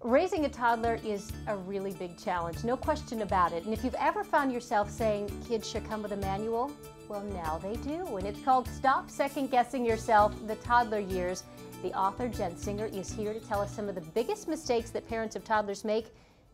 Raising a toddler is a really big challenge, no question about it. And if you've ever found yourself saying kids should come with a manual, well, now they do. And it's called Stop Second Guessing Yourself, The Toddler Years. The author, Jen Singer, is here to tell us some of the biggest mistakes that parents of toddlers make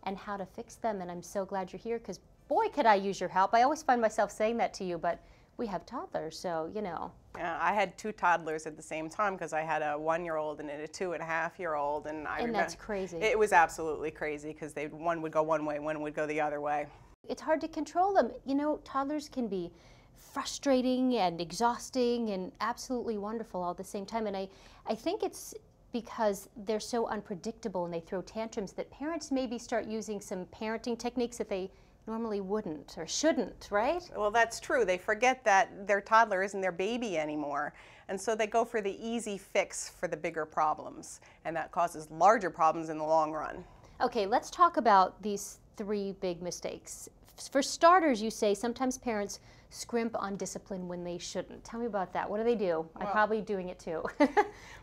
and how to fix them. And I'm so glad you're here because, boy, could I use your help. I always find myself saying that to you, but we have toddlers, so, you know. Yeah, I had two toddlers at the same time because I had a 1-year-old and a 2.5-year-old, and that's crazy. It was absolutely crazy because one would go one way, one would go the other way. It's hard to control them. You know, toddlers can be frustrating and exhausting and absolutely wonderful all at the same time. And I think it's because they're so unpredictable and they throw tantrums that parents maybe start using some parenting techniques that they normally wouldn't or shouldn't, right? Well, that's true. They forget that their toddler isn't their baby anymore. And so they go for the easy fix for the bigger problems. And that causes larger problems in the long run. Okay, let's talk about these 3 big mistakes. For starters, you say sometimes parents scrimp on discipline when they shouldn't. Tell me about that. What do they do? Well, I'm probably doing it too.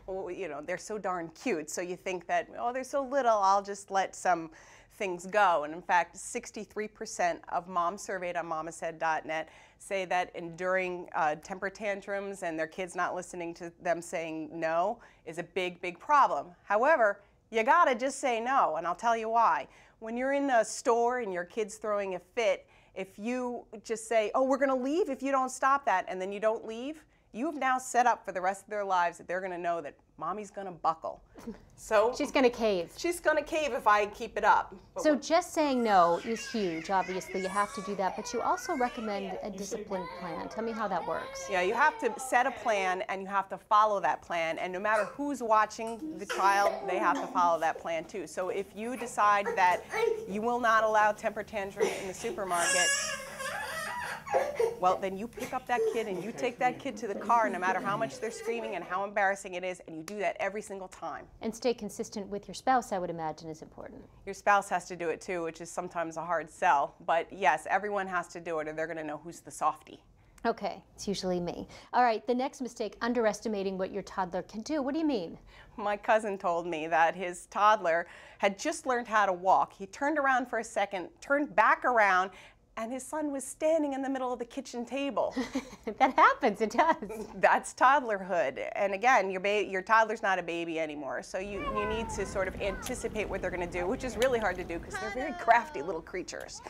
Well, you know, they're so darn cute. So you think that, oh, they're so little, I'll just let some things go. And in fact, 63% of moms surveyed on mamasaid.net say that enduring temper tantrums and their kids not listening to them saying no is a big, big problem. However, you gotta just say no, and I'll tell you why. When you're in a store and your kid's throwing a fit, if you just say, oh, we're gonna leave if you don't stop that, and then you don't leave, you've now set up for the rest of their lives that they're gonna know that mommy's gonna buckle. So she's gonna cave. She's gonna cave if I keep it up. So just saying no is huge, obviously. You have to do that, but you also recommend a discipline plan. Tell me how that works. Yeah, you have to set a plan and you have to follow that plan, and no matter who's watching the child, they have to follow that plan too. So if you decide that you will not allow temper tantrums in the supermarket, well, then you pick up that kid and you take that kid to the car no matter how much they're screaming and how embarrassing it is, and you do that every single time. And stay consistent with your spouse, I would imagine, is important. Your spouse has to do it too, which is sometimes a hard sell. But yes, everyone has to do it or they're going to know who's the softie. Okay, it's usually me. All right, the next mistake, underestimating what your toddler can do. What do you mean? My cousin told me that his toddler had just learned how to walk. He turned around for a second, turned back around, and his son was standing in the middle of the kitchen table. That happens, it does. That's toddlerhood. And again, your toddler's not a baby anymore, so you need to sort of anticipate what they're gonna do, which is really hard to do because they're very crafty little creatures.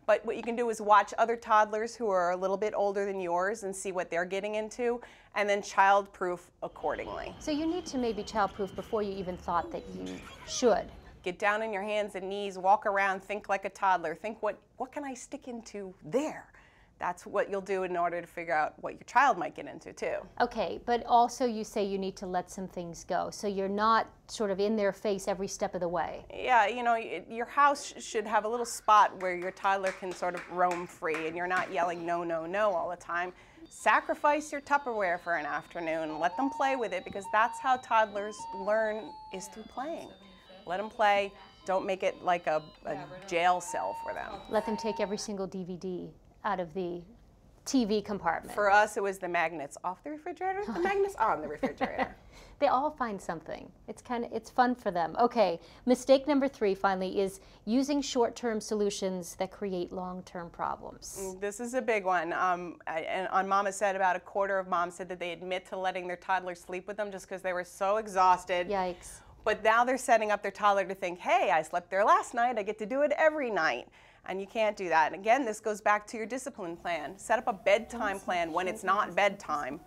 But what you can do is watch other toddlers who are a little bit older than yours and see what they're getting into, and then child-proof accordingly. So you need to maybe child-proof before you even thought that you should. Get down on your hands and knees, walk around, think like a toddler. Think, what can I stick into there? That's what you'll do in order to figure out what your child might get into too. Okay, but also you say you need to let some things go. So you're not sort of in their face every step of the way. Yeah, you know, your house should have a little spot where your toddler can sort of roam free and you're not yelling no, no, no all the time. Sacrifice your Tupperware for an afternoon. Let them play with it because that's how toddlers learn, is through playing. Let them play. Don't make it like a jail cell for them. Let them take every single DVD out of the TV compartment. For us, it was the magnets off the refrigerator, the magnets on the refrigerator. They all find something. It's fun for them. Okay, mistake number 3 finally is using short-term solutions that create long-term problems. This is a big one. And on Mama Said, about a quarter of moms said that they admit to letting their toddler sleep with them just because they were so exhausted. Yikes. But now they're setting up their toddler to think, hey, I slept there last night, I get to do it every night. And you can't do that. And again, this goes back to your discipline plan. Set up a bedtime plan when it's not bedtime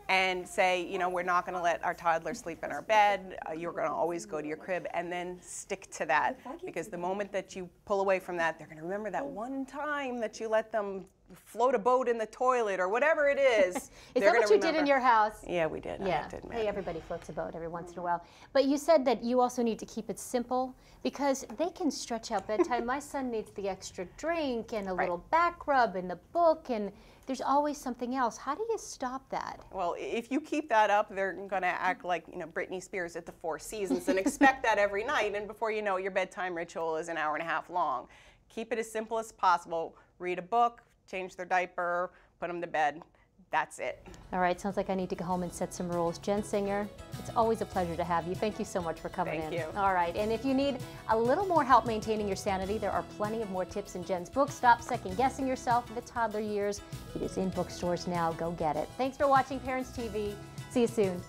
and say, you know, we're not going to let our toddler sleep in our bed. You're going to always go to your crib, and then stick to that. Because the moment that you pull away from that, they're going to remember that one time that you let them float a boat in the toilet or whatever it is. Is that what you did in your house? Yeah, we did. Yeah. Hey, everybody floats a boat every once in a while. But you said that you also need to keep it simple because they can stretch out bedtime. My son needs the extra drink and a little back rub and the book, and there's always something else. How do you stop that? Well, if you keep that up, they're going to act like, you know, Britney Spears at the Four Seasons and expect that every night, and before you know it, your bedtime ritual is an hour and a half long. Keep it as simple as possible. Read a book, change their diaper, put them to bed. that's it. All right, sounds like I need to go home and set some rules. Jen Singer, it's always a pleasure to have you. Thank you so much for coming in. Thank you. All right, and if you need a little more help maintaining your sanity, there are plenty of more tips in Jen's book, Stop Second Guessing Yourself in the Toddler Years. It is in bookstores now. Go get it. Thanks for watching Parents TV. See you soon.